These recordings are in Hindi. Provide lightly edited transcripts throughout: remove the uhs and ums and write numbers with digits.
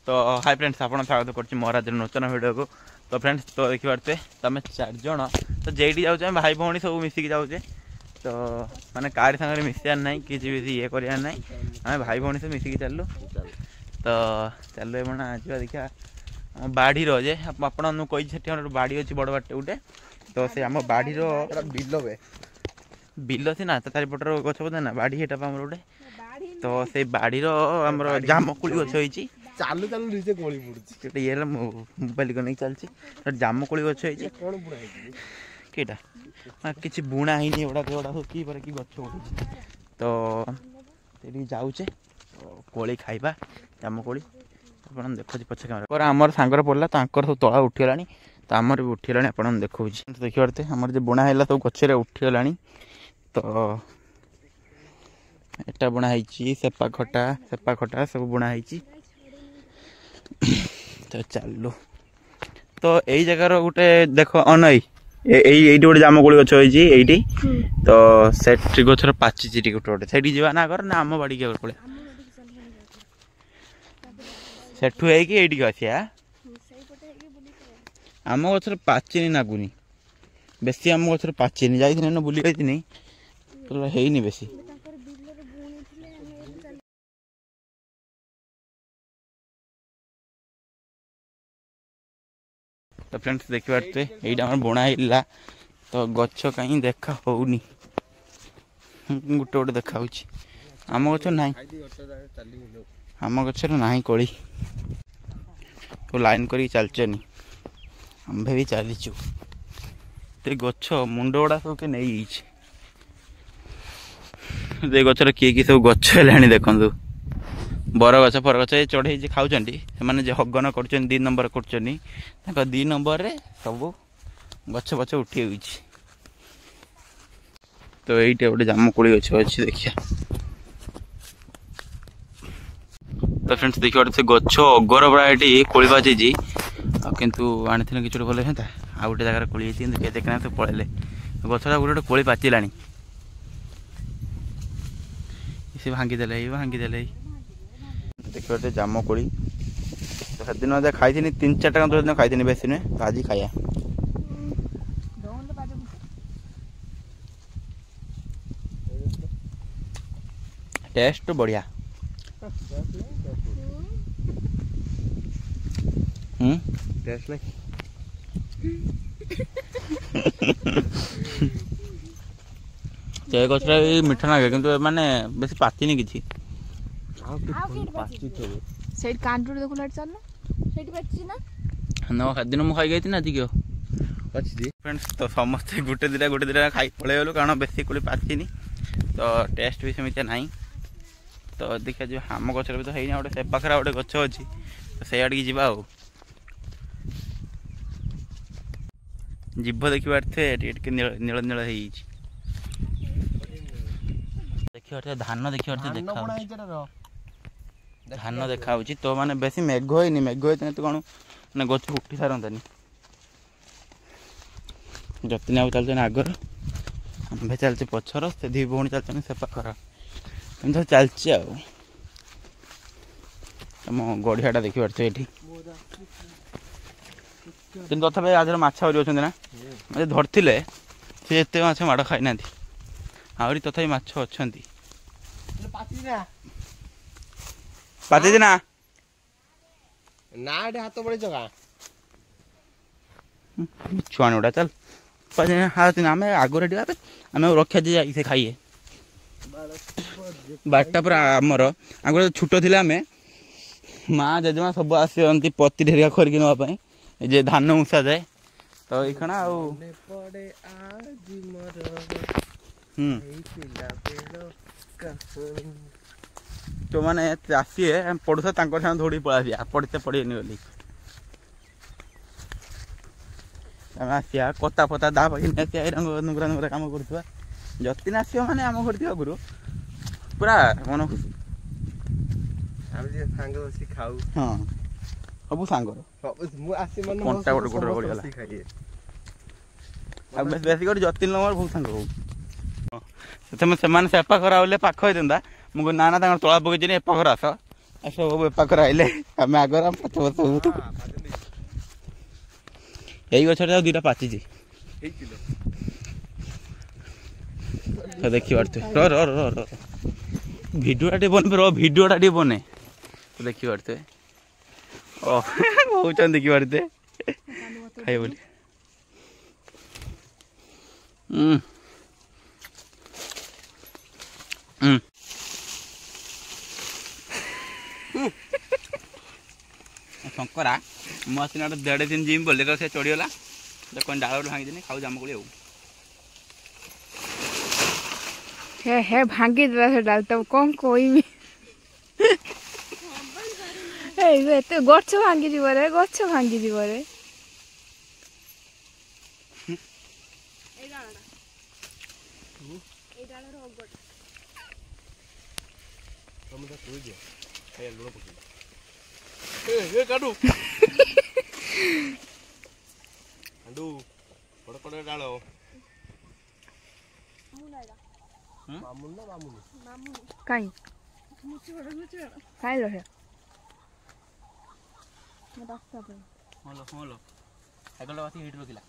तो हाय फ्रेंड्स आपन स्वागत करछि महाराज नूतन वीडियो को। तो फ्रेंड्स तो देखि पारते तमे 4 जण तो जेडी जाउ छै भाई भौणी सब मिसिक जाउ छै। तो माने कार संगे मिसियार नै कि भी ये करियार नै हम भाई भौणी सब मिसिक चललु। तो चललो एमना आजवा देखिया बाड़ी रो जे आपन नु कहि छथि बाड़ी अछि बड़ बाटे उठे। तो से हम बाड़ी रो बिलो से ना तारि पटर गछ बदे ना बाड़ी हेटा हमर उठे। तो से बाड़ी रो हमर जामकुली गछ होइछि चालू चालू नीचे गोली पड़ुछि ये मोबाइल को नहीं चलछि जामकुली गछ होइछि कोन बुଣା ହେଇଛି केटा किछि बुଣା हिनी एडा एडा की पर की गछ उठिछि। तो तेरी जाउछे कोली खाइबा जामकुली आपन देखो पछे कैमरा पर हमर सांगर पड़ला तांकर सब तळा उठिलानी तो हमर भी उठिलानी आपन देखौछि। देखि परते हमर जे बुଣା हैला तो गछरे उठिलानी। तो एटा बुଣା ହେଇछि सेपा खटा सब बुଣା ହେଇछि। तो चलो तो यही जगार गोटे देख अनई ये गोटे जामकुली गछ होइछि एइटी। तो सेठी गछर पाचिछि टिके गोटे सेठी जीवा ना कर ना आम बाड़ी के पळे सेठु है कि एइटी आसिया आम गछर पाचिनी नागुनी बेसी आम गछर पाचिनी जाइथिने न बुली जाइथिनी तो हेइनी बेसी। तो फ्रेंड्स देखि पारते एइटा हमर बुଣା हिला तो गछ कहीं देखा होउनी गुटे गुटे देखा होछि आम गछ नाही आम गछ नाही कोली तो लाइन करी चलचनी आंबे भी चलीचु ते गछ मुंड गुड़ा सब के नहीं दे गछर किए सब गछ हेलानी देखंतु बर गछ फर गछ चढ़े खाऊँ से हगन कर 2 नंबर कर 2 नंबर रे सब गछ बछ उठी हुई। तो ये गोटे जामकुली गछ अच्छी देखिए। तो फ्रेंड्स देखिए से गछ अगर बड़ा ये कोली बाजी कितु आनी कि भल होता आ गोटे जगह कोली देखना तो पड़े गछटा गोटे गोटे कोली पाचिला से भांगीदे देखिए जामकुली तो सेदिन खाई 3-4 टाइम दिन खाई बेसी नुहे तो आज खाया टेस्ट बढ़िया टेस्ट नहीं गछरा मीठा लगे कि माने बेसी पाचिनी किछि दिन मुझे खाई ना आज फ्रेंड्स। तो समस्ते गोटे दिटा खाई पलि गलु कारण बेसी कोली पाचिनी तो टेस्ट भी सेमती ना। तो देखिए जो आम गचर भी तो है गोटे से पाखे गोटे गच अच्छी तो से आड़ की जावा जीव देखिए नील नील देखिए धान देखिए धान देखा तो माने बेसी मेघ होनी मेघ होते तो कौन मैंने गच उठी सारतानी जतिन आउ चलते आगर आंबे चलते पछर से दी भौणी चलते से पाखर एम चलती आम गढ़ियाटा देखी पार्थ ये तथापि आज माछरी अच्छा ना मतलब धरते सी एत माछ माड़ खाई ना आहरी तथापि माछ अच्छा पाती ना हाथ बड़े जगह छुआ उड़ा चल हाथ आम आगे आम रखा जाए खाइए बारटा पर आमर आगे छुट थी आम माँ जेजेमा सब आसती पति ढेरिया खरिकी नापी जे धान उषा जाए तो ये खना तो मैंने चाषी पड़ुसा साथ दौड़ी पड़ा पड़ते पड़ेनि बोली आसिया कता फता दा पकड़ आसिया नुगरा नुगरा कम कर जतिन आस मैंने आम कर आगु पूरा मन खुशी खाऊ हाँ सब सांगर कंटा गोटे गोटे पड़गला बेसिक जतिन नंबर बहुत सांग हो से पाख होता मुझे ना ना तला पकड़ एपाखर आस सब पाखर आइले आम आगर पच पच यही गछटा दुईटा पाची देखी पार्थे भिडियोटा टे बन भिडियोटा टे बने देखी पार्थे कहते देखी पार्थे खाई बोली शंकरा मसीना 1.5 दिन जिम बोले से चढ़ीगला कौन डाल भांगी देनी खाऊ जामुकोली हे भांगी देला से डाल तब कौन कोई भी एते गछ भांगी दिबरे गछ भांगी दिबरे ए डालर अगट तुम तो कोई दियो ए लुण पकी ए काडू अंडू बड़ बड़ डालो मामुन ना मामुन काई काई रहे मैं डाक्टर पे होलो साइकिल वासी हिट रोकिला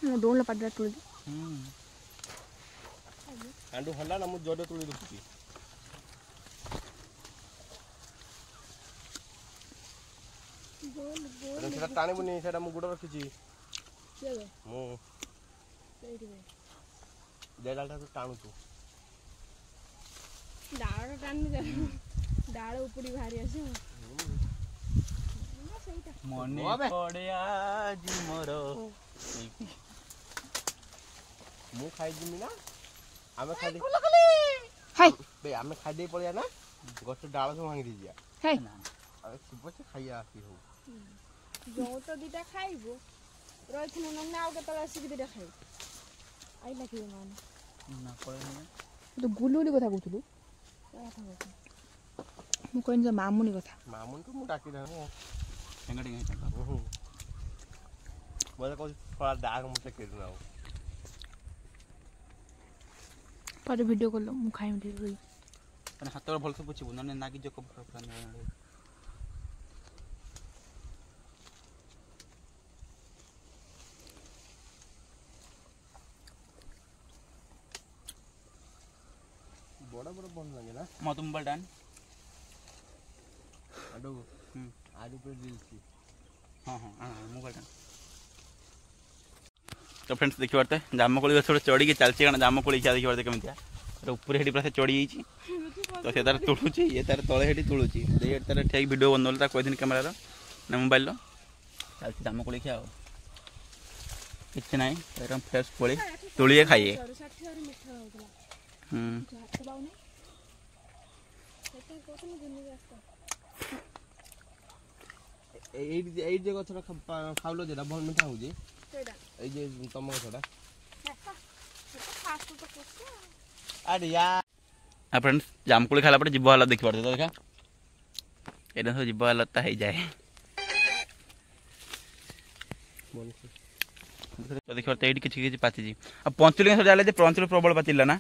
मैं दोन लपड़ा तुल अंडू हल्ला ना मु जोडे तुली दुखी सेटा टाणी बनी सेटा मु गुड रखिची मु देडालटा तो टाणु तू डाळ टाणी डाळ उपडी भारी आसे मने पड़े आज मोर मु खाई दिमी ना आमे खाई दे हाय बे आमे खाई दे पड़िया ना गछ डाळ सब भांगी दिया हाय अरे सुबह से खाइया आसी हो जो तो दीटा खाइबो रहिथिन न नाव के तला सिक दीटा खाइ आई लागी मान ना पड़े तो गुलुली कथा कहथुलु मु कोइन जे मामुनी कथा मामुन तो मु डाकी दे संगठी गई मजा को थोड़ा दाग मुझे कर ना हो पर वीडियो कर लो मु खाइम दे रही माने हाथ भल से पुछिबु न नागी जो कब बड़ा बड़ा बन लगे ना मधुम बलडान अडो आलू पे दिल छी हां हां मु बलडान तो फ्रेंड्स देखि पारते जामकोली गछ चढ़ी के चलची कारण जामकोली क्या देखि पारते केमितिया तो ऊपर हेडी प्लस चढ़ी जाईची तो से तार तुळुची ये तार तळे हेडी तुळुची दे तार ठीक वीडियो बनोल ता कोइ दिन कैमरा रो ना मोबाइल लो चलची जामकोली खिया किछ नाही एकदम फ्रेश कोली तुळिए खाइए এই যে গছটা খাওলো যেটা ভাল মিঠা হউজি সেটা এই যে তম গছটা ফাস্ট তো করছে আরে यार आ फ्रेंड्स जामकोली खाला पड़े जीव वाला देखि पड़ते तो देखा एना सब जीव वाला ता हे जाए तो देखि पड़ते एडी किछि किछि पाची जी अब पंचुली से डाले जे पंचुली प्रबल पाचिला ना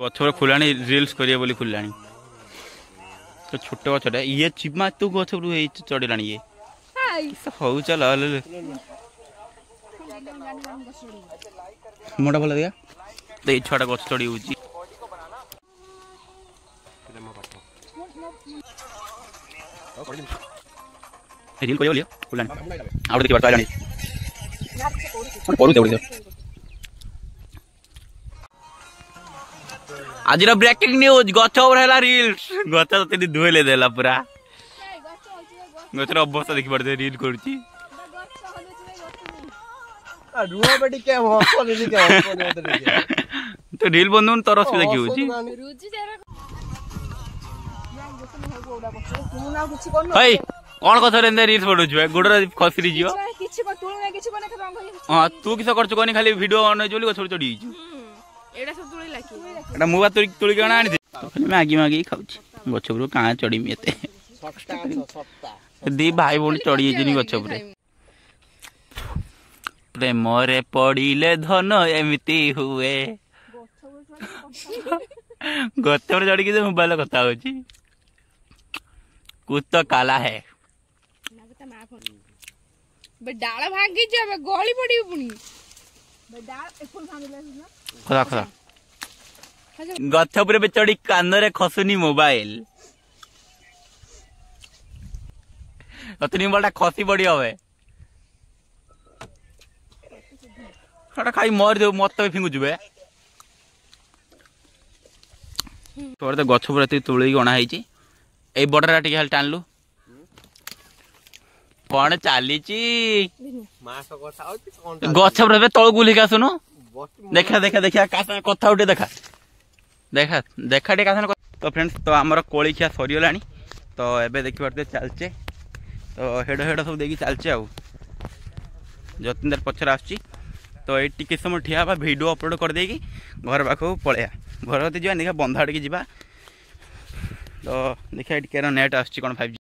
गछर खुलानी रील्स करिए बोली खुलानी तो छोटे गछटा ये चिमा तू गछरु हे चढ़िलानी ये हौ चल मोटा भल दिया तो ये छुआटा गछ चढ़ी होची रील करियो लियो खुलानी आउट देखि पड़ता आइलानी परू दे आज ब्रेकिंग न्यूज गछ है रील्स गछ तो धुएले देला पूरा गछर अवस्था देखि पड़ते रील करूची रुआ बेटी के हसो नहीं के हसो नहीं तो रील बंदून तरस पे देखि होची रुचि जरा हई कोन कथर एंदे रील्स पडुछ गुडर खसरी जियो किछि को तुळ ना किछि कोने रंग हां तू किस करछ कोनी खाली वीडियो ऑन जोली गछ चढ़ी छु एडा सब तुळी लाकी एटा मुबा तुळी केना आनी दे खाली मागी मागी खाउछ गछ पुरो का चढ़ी एते सप्ता दी भाई बोली चढ़ी जेनी गछ पुरे प्रेम रे पड़िले धन एमिति हुए गछ पर चढ़ी के मोबाइल कथा होची कुछ तो काला है डाल भांगी जाबे गली पड़ी पुनी डाल एफुल भांगिला ना खदा खदा गछ पर चढ़ी कान रे खसुनी मोबाइल अतनी बड़ा खसी पड़ी हवे हटा खाई मर दे मत फिंगु जुबे तोर तो गछ पर तुली गणा है ए बडरा टिके हाल टाणलु कौन चली गछ पर तल गुलिक आसुनु देखा देखा देखा का कथा उठे देखा देखा देखा टे का तो फ्रेंड्स तो आमर कोली खिया सरीगला तो एबे देखि पारते चलचे तो हेड हेड सब देखि चलचे आउ जतिन दर पछर आछी तो ये टिके समय ठिया बा वीडियो अपलोड कर देगी घर पाखु पळेया घर होते जा देखा बंधा आड़ के जीवा तो देखा केर नेट आछी कोन 5G